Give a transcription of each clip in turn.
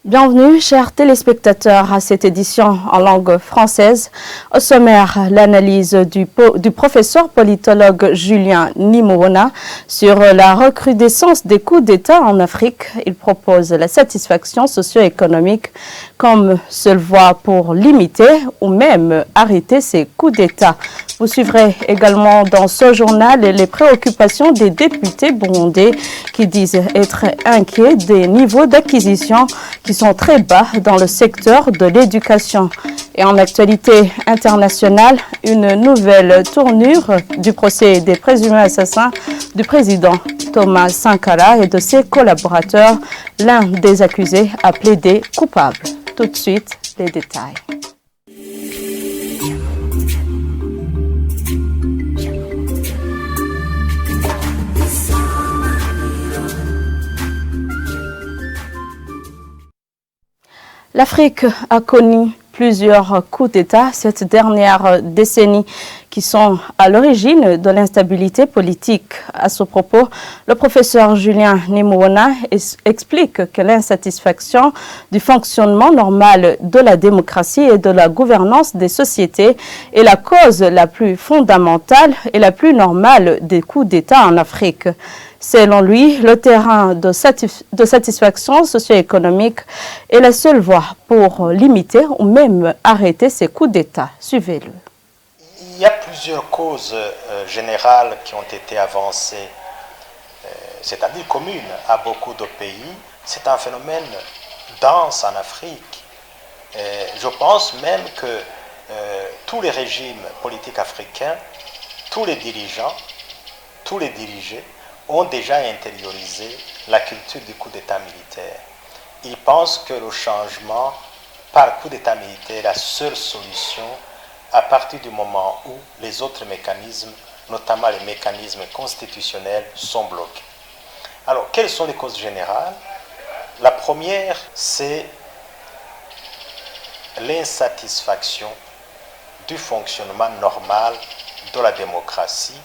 Bienvenue, chers téléspectateurs, à cette édition en langue française. Au sommaire, l'analyse du professeur politologue Julien Nimouona sur la recrudescence des coups d'État en Afrique. Il propose la satisfaction socio-économique comme seule voie pour limiter ou même arrêter ces coups d'État. Vous suivrez également dans ce journal les préoccupations des députés burundais qui disent être inquiets des niveaux d'acquisition qui sont très bas dans le secteur de l'éducation. Et en actualité internationale, une nouvelle tournure du procès des présumés assassins du président Thomas Sankara et de ses collaborateurs. L'un des accusés a plaidé coupable. Tout de suite, les détails. L'Afrique a connu plusieurs coups d'État cette dernière décennie qui sont à l'origine de l'instabilité politique. À ce propos, le professeur Julien Nimouona explique que l'insatisfaction du fonctionnement normal de la démocratie et de la gouvernance des sociétés est la cause la plus fondamentale et la plus normale des coups d'État en Afrique. Selon lui, le terrain de satisfaction socio-économique est la seule voie pour limiter ou même arrêter ces coups d'État. Suivez-le. Il y a plusieurs causes générales qui ont été avancées, c'est-à-dire communes à beaucoup de pays. C'est un phénomène dense en Afrique. Je pense même que tous les régimes politiques africains, tous les dirigeants, tous les dirigés, ont déjà intériorisé la culture du coup d'État militaire. Ils pensent que le changement par coup d'État militaire est la seule solution à partir du moment où les autres mécanismes, notamment les mécanismes constitutionnels, sont bloqués. Alors, quelles sont les causes générales? La première, c'est l'insatisfaction du fonctionnement normal de la démocratie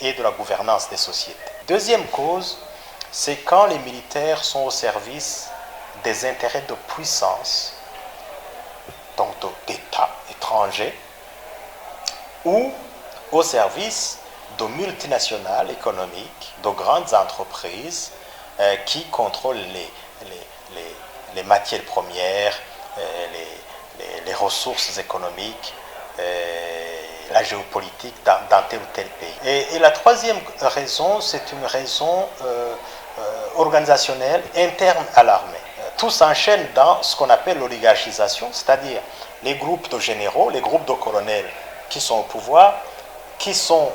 et de la gouvernance des sociétés. Deuxième cause, c'est quand les militaires sont au service des intérêts de puissance, donc d'États étrangers, ou au service de multinationales économiques, de grandes entreprises qui contrôlent les matières premières, les ressources économiques, la géopolitique dans tel ou tel pays. Et la troisième raison, c'est une raison organisationnelle interne à l'armée. Tout s'enchaîne dans ce qu'on appelle l'oligarchisation, c'est-à-dire les groupes de généraux, les groupes de colonels qui sont au pouvoir, qui ont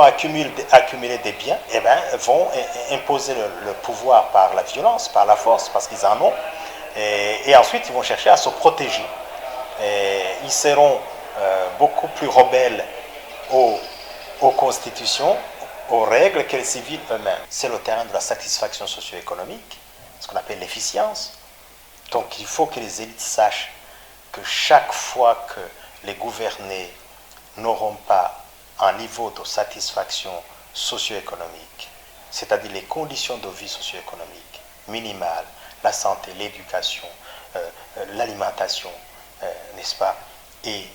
accumulé des biens, vont imposer le pouvoir par la violence, par la force, parce qu'ils en ont, et ensuite ils vont chercher à se protéger. Ils seront beaucoup plus rebelles aux constitutions, aux règles que les civils eux-mêmes. C'est le terrain de la satisfaction socio-économique, ce qu'on appelle l'efficience. Donc il faut que les élites sachent que chaque fois que les gouvernés n'auront pas un niveau de satisfaction socio-économique, c'est-à-dire les conditions de vie socio-économique minimales, la santé, l'éducation, l'alimentation, n'est-ce pas, et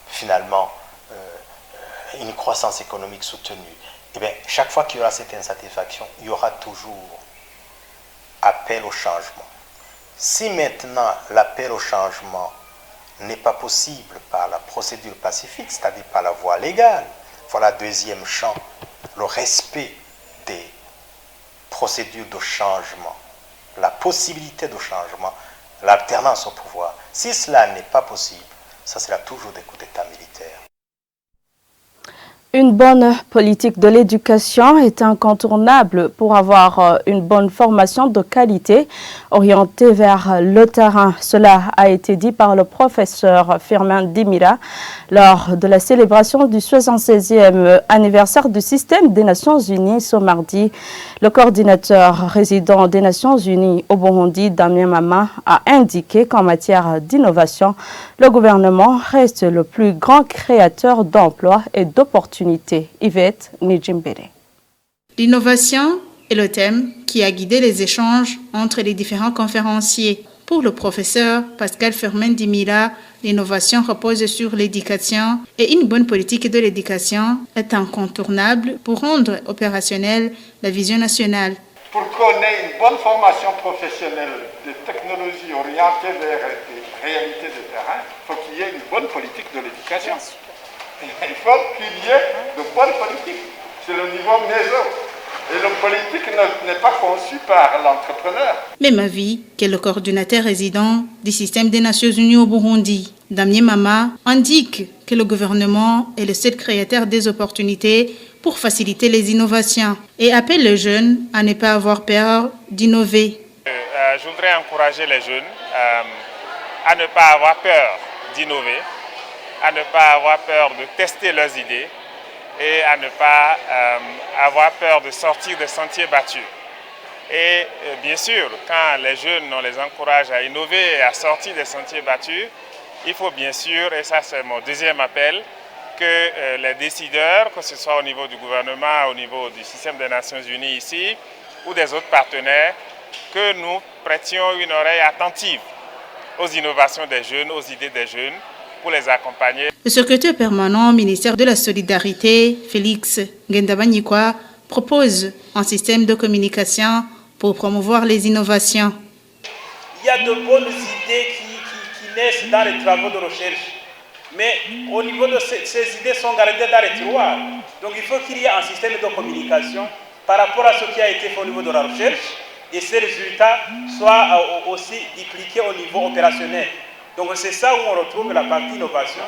finalement une croissance économique soutenue, et bien, chaque fois qu'il y aura cette insatisfaction, il y aura toujours appel au changement. Si maintenant l'appel au changement n'est pas possible par la procédure pacifique, c'est-à-dire par la voie légale, voilà deuxième champ, le respect des procédures de changement, la possibilité de changement, l'alternance au pouvoir. Si cela n'est pas possible, ça sera toujours des coups d'État militaires. Une bonne politique de l'éducation est incontournable pour avoir une bonne formation de qualité orientée vers le terrain. Cela a été dit par le professeur Firmin Dimira lors de la célébration du 76e anniversaire du système des Nations Unies ce mardi. Le coordinateur résident des Nations Unies au Burundi, Damien Mama, a indiqué qu'en matière d'innovation, le gouvernement reste le plus grand créateur d'emplois et d'opportunités. Yvette Nijimbere. L'innovation est le thème qui a guidé les échanges entre les différents conférenciers. Pour le professeur Pascal Fermin-Dimila, l'innovation repose sur l'éducation et une bonne politique de l'éducation est incontournable pour rendre opérationnelle la vision nationale. Pour qu'on ait une bonne formation professionnelle de technologie orientée vers des réalités de terrain, il faut qu'il y ait une bonne politique de l'éducation. Il faut qu'il y ait de bonnes politiques. C'est le niveau maison. Et le politique n'est pas conçu par l'entrepreneur. Même avis que le coordinateur résident du système des Nations Unies au Burundi, Damien Mama, indique que le gouvernement est le seul créateur des opportunités pour faciliter les innovations et appelle les jeunes à ne pas avoir peur d'innover. Je voudrais encourager les jeunes à ne pas avoir peur d'innover, à ne pas avoir peur de tester leurs idées et à ne pas avoir peur de sortir des sentiers battus. Et bien sûr, quand les jeunes, on les encourage à innover et à sortir des sentiers battus, il faut bien sûr, et ça c'est mon deuxième appel, que les décideurs, que ce soit au niveau du gouvernement, au niveau du système des Nations Unies ici, ou des autres partenaires, que nous prêtions une oreille attentive aux innovations des jeunes, aux idées des jeunes, pour les accompagner. Le secrétaire permanent au ministère de la Solidarité, Félix Ngendabanyikwa, propose un système de communication pour promouvoir les innovations. Il y a de bonnes idées qui naissent dans les travaux de recherche, mais au niveau de ces idées sont gardées dans les tiroirs. Donc il faut qu'il y ait un système de communication par rapport à ce qui a été fait au niveau de la recherche et ces résultats soient aussi dupliqués au niveau opérationnel. Donc c'est ça où on retrouve la partie innovation.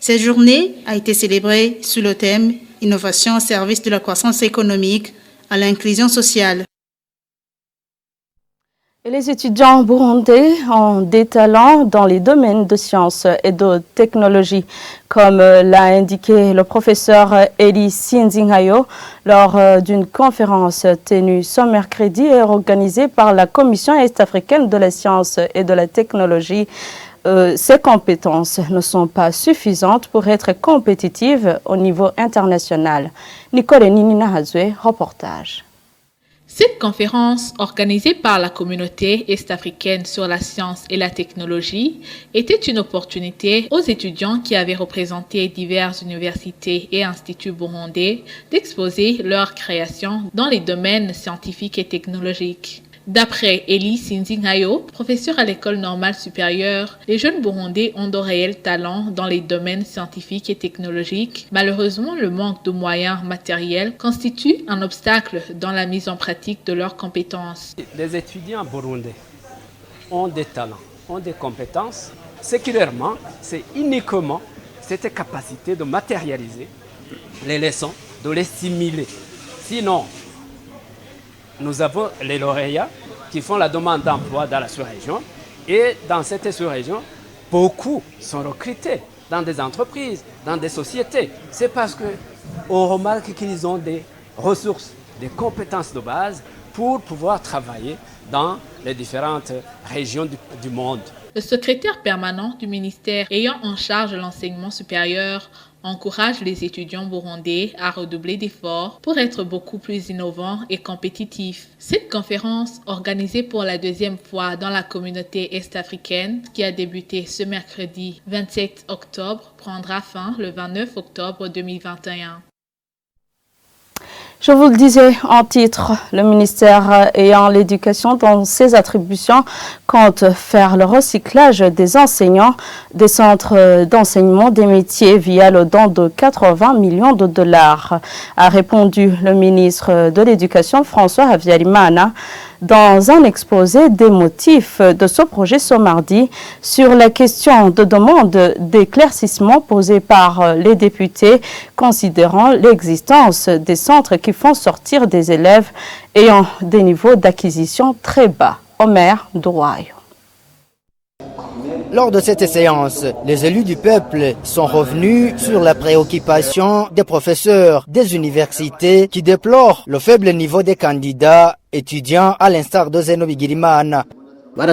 Cette journée a été célébrée sous le thème « Innovation au service de la croissance économique à l'inclusion sociale ». Et les étudiants burundais ont des talents dans les domaines de sciences et de technologie, comme l'a indiqué le professeur Eli Sinzingayo lors d'une conférence tenue ce mercredi et organisée par la Commission est-africaine de la science et de la technologie. Ces compétences ne sont pas suffisantes pour être compétitives au niveau international. Nicole Ninina Hazoué, reportage. Cette conférence, organisée par la communauté est-africaine sur la science et la technologie, était une opportunité aux étudiants qui avaient représenté diverses universités et instituts burundais d'exposer leurs créations dans les domaines scientifiques et technologiques. D'après Eli Sinzingayo, professeur à l'école normale supérieure, les jeunes burundais ont de réels talents dans les domaines scientifiques et technologiques. Malheureusement, le manque de moyens matériels constitue un obstacle dans la mise en pratique de leurs compétences. Les étudiants burundais ont des talents, ont des compétences. Séculairement, c'est uniquement cette capacité de matérialiser les leçons, de les simuler. Sinon, nous avons les lauréats qui font la demande d'emploi dans la sous-région et dans cette sous-région, beaucoup sont recrutés dans des entreprises, dans des sociétés. C'est parce qu'on remarque qu'ils ont des ressources, des compétences de base pour pouvoir travailler dans les différentes régions du monde. Le secrétaire permanent du ministère ayant en charge l'enseignement supérieur encourage les étudiants burundais à redoubler d'efforts pour être beaucoup plus innovants et compétitifs. Cette conférence, organisée pour la deuxième fois dans la communauté est-africaine, qui a débuté ce mercredi 27 octobre, prendra fin le 29 octobre 2021. Je vous le disais en titre, le ministère ayant l'éducation dans ses attributions compte faire le recyclage des enseignants des centres d'enseignement des métiers via le don de 80 millions de dollars, a répondu le ministre de l'Éducation François Habyarimana dans un exposé des motifs de ce projet ce mardi sur la question de demande d'éclaircissement posée par les députés considérant l'existence des centres qui font sortir des élèves ayant des niveaux d'acquisition très bas. Omer Douayo. Lors de cette séance, les élus du peuple sont revenus sur la préoccupation des professeurs des universités qui déplorent le faible niveau des candidats étudiants à l'instar de Zeno Bigirimana. On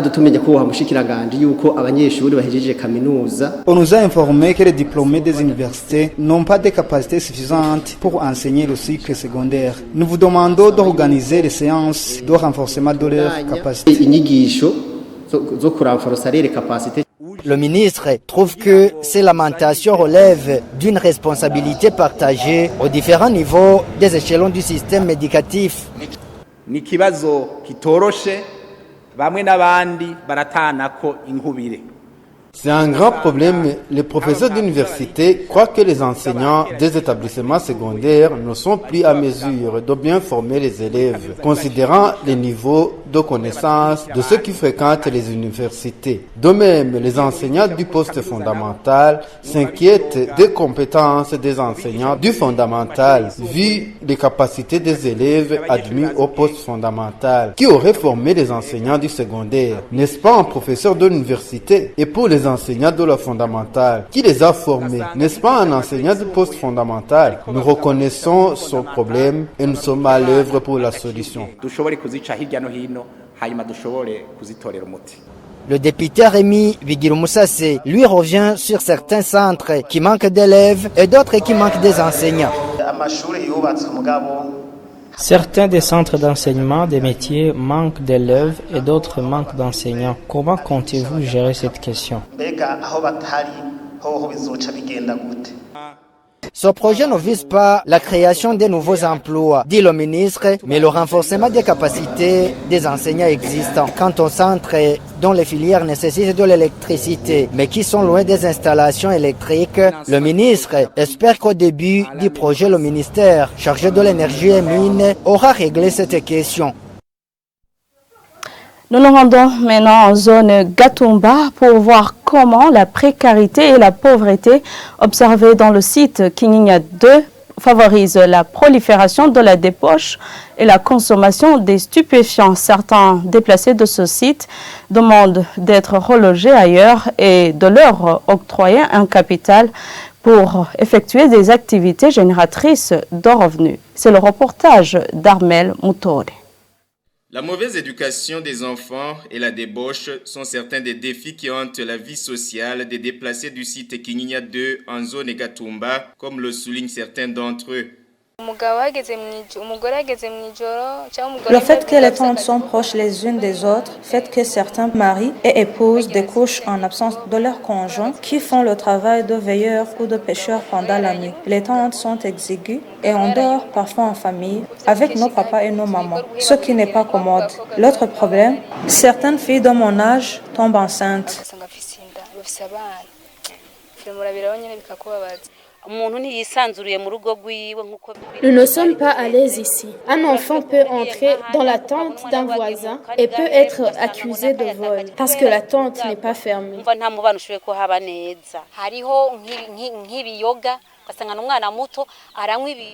nous a informé que les diplômés des universités n'ont pas de capacités suffisantes pour enseigner le cycle secondaire. Nous vous demandons d'organiser des séances de renforcement de leurs capacités. Le ministre trouve que ces lamentations relèvent d'une responsabilité partagée aux différents niveaux des échelons du système médicatif. C'est un grand problème. Les professeurs d'université croient que les enseignants des établissements secondaires ne sont plus à mesure de bien former les élèves, considérant les niveaux de connaissance de ceux qui fréquentent les universités. De même, les enseignants du poste fondamental s'inquiètent des compétences des enseignants du fondamental, vu les capacités des élèves admis au poste fondamental, qui auraient formé les enseignants du secondaire. N'est-ce pas un professeur de l'université? Et pour les enseignants de la fondamentale, qui les a formés? N'est-ce pas un enseignant du poste fondamental? Nous reconnaissons ce problème et nous sommes à l'œuvre pour la solution. Le député Rémi Bigirumussase, lui, revient sur certains centres qui manquent d'élèves et d'autres qui manquent des enseignants. Certains des centres d'enseignement des métiers manquent d'élèves et d'autres manquent d'enseignants. Comment comptez-vous gérer cette question? Ce projet ne vise pas la création de nouveaux emplois, dit le ministre, mais le renforcement des capacités des enseignants existants. Quant aux centres dont les filières nécessitent de l'électricité, mais qui sont loin des installations électriques, le ministre espère qu'au début du projet, le ministère chargé de l'énergie et mines aura réglé cette question. Nous nous rendons maintenant en zone Gatumba pour voir comment la précarité et la pauvreté observées dans le site Kinyinya 2 favorisent la prolifération de la débauche et la consommation des stupéfiants. Certains déplacés de ce site demandent d'être relogés ailleurs et de leur octroyer un capital pour effectuer des activités génératrices de revenus. C'est le reportage d'Armel Moutore. La mauvaise éducation des enfants et la débauche sont certains des défis qui hantent la vie sociale des déplacés du site Kinyinya 2 en zone Gatumba, comme le soulignent certains d'entre eux. Le fait que les tantes sont proches les unes des autres fait que certains maris et épouses découchent en absence de leurs conjoints qui font le travail de veilleurs ou de pêcheurs pendant la nuit. Les tantes sont exiguës et on dort parfois en famille avec nos papas et nos mamans, ce qui n'est pas commode. L'autre problème, certaines filles de mon âge tombent enceintes. Nous ne sommes pas à l'aise ici. Un enfant peut entrer dans la tente d'un voisin et peut être accusé de vol parce que la tente n'est pas fermée.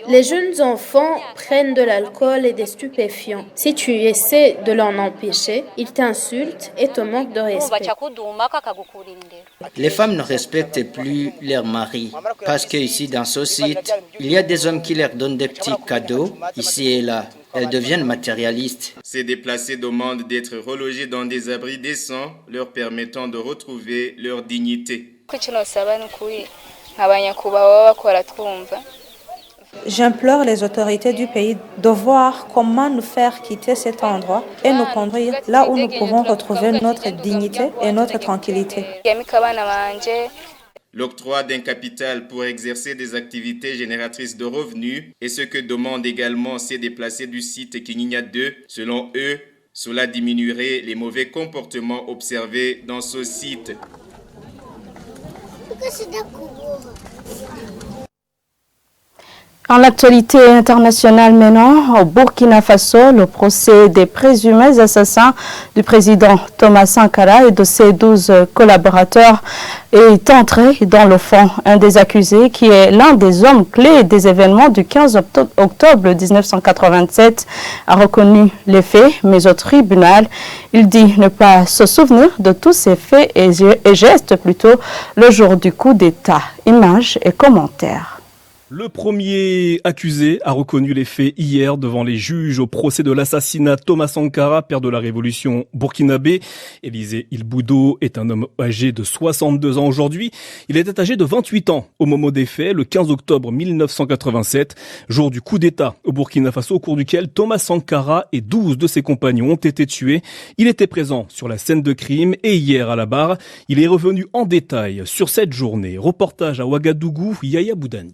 Les jeunes enfants prennent de l'alcool et des stupéfiants. Si tu essaies de l'en empêcher, ils t'insultent et te manquent de respect. Les femmes ne respectent plus leurs maris parce qu'ici dans ce site, il y a des hommes qui leur donnent des petits cadeaux ici et là. Elles deviennent matérialistes. Ces déplacés demandent d'être relogés dans des abris décents, leur permettant de retrouver leur dignité. J'implore les autorités du pays de voir comment nous faire quitter cet endroit et nous conduire là où nous pouvons retrouver notre dignité et notre tranquillité. L'octroi d'un capital pour exercer des activités génératrices de revenus est ce que demandent également ces déplacés du site Kinyinya 2. Selon eux, cela diminuerait les mauvais comportements observés dans ce site. En l'actualité internationale maintenant, au Burkina Faso, le procès des présumés assassins du président Thomas Sankara et de ses 12 collaborateurs est entré dans le fond. Un des accusés, qui est l'un des hommes clés des événements du 15 octobre 1987, a reconnu les faits, mais au tribunal, il dit ne pas se souvenir de tous ces faits et gestes plutôt le jour du coup d'État. Images et commentaires. Le premier accusé a reconnu les faits hier devant les juges au procès de l'assassinat Thomas Sankara, père de la révolution burkinabé. Élisée Ilboudo est un homme âgé de 62 ans aujourd'hui. Il était âgé de 28 ans au moment des faits, le 15 octobre 1987, jour du coup d'État au Burkina Faso, au cours duquel Thomas Sankara et 12 de ses compagnons ont été tués. Il était présent sur la scène de crime et hier à la barre, il est revenu en détail sur cette journée. Reportage à Ouagadougou, Yaya Boudani.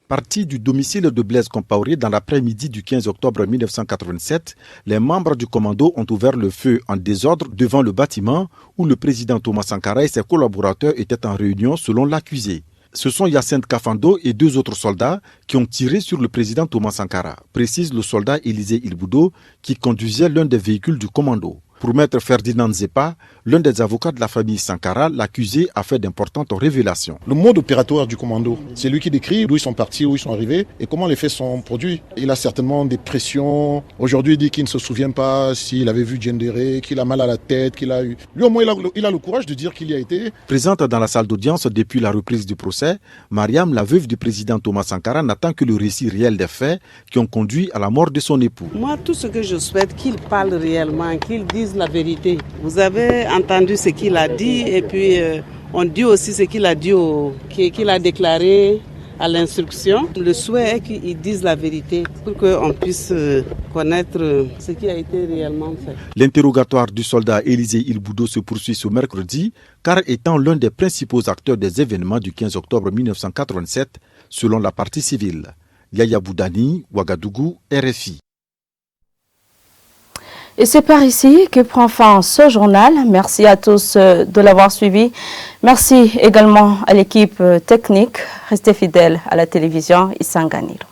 Parti du domicile de Blaise Compaoré dans l'après-midi du 15 octobre 1987, les membres du commando ont ouvert le feu en désordre devant le bâtiment où le président Thomas Sankara et ses collaborateurs étaient en réunion selon l'accusé. Ce sont Yacinthe Kafando et 2 autres soldats qui ont tiré sur le président Thomas Sankara, précise le soldat Élisée Ilboudo qui conduisait l'un des véhicules du commando. Pour maître Ferdinand Zepa, l'un des avocats de la famille Sankara, l'accusé a fait d'importantes révélations. Le mode opératoire du commando, c'est lui qui décrit d'où ils sont partis, où ils sont arrivés et comment les faits sont produits. Il a certainement des pressions. Aujourd'hui, il dit qu'il ne se souvient pas s'il avait vu Djendéré, qu'il a mal à la tête, qu'il a eu... Lui, au moins, il a le courage de dire qu'il y a été. Présente dans la salle d'audience depuis la reprise du procès, Mariam, la veuve du président Thomas Sankara, n'attend que le récit réel des faits qui ont conduit à la mort de son époux. Moi, tout ce que je souhaite, qu'il parle réellement, qu'il dise la vérité. Vous avez entendu ce qu'il a dit et puis on dit aussi ce qu'il a dit, qu'il a déclaré à l'instruction. Le souhait est qu'il dise la vérité pour qu'on puisse connaître ce qui a été réellement fait. L'interrogatoire du soldat Élisée Ilboudo se poursuit ce mercredi car étant l'un des principaux acteurs des événements du 15 octobre 1987 selon la partie civile. Yaya Boudani, Ouagadougou, RFI. Et c'est par ici que prend fin ce journal. Merci à tous de l'avoir suivi. Merci également à l'équipe technique. Restez fidèles à la télévision Isanganiro.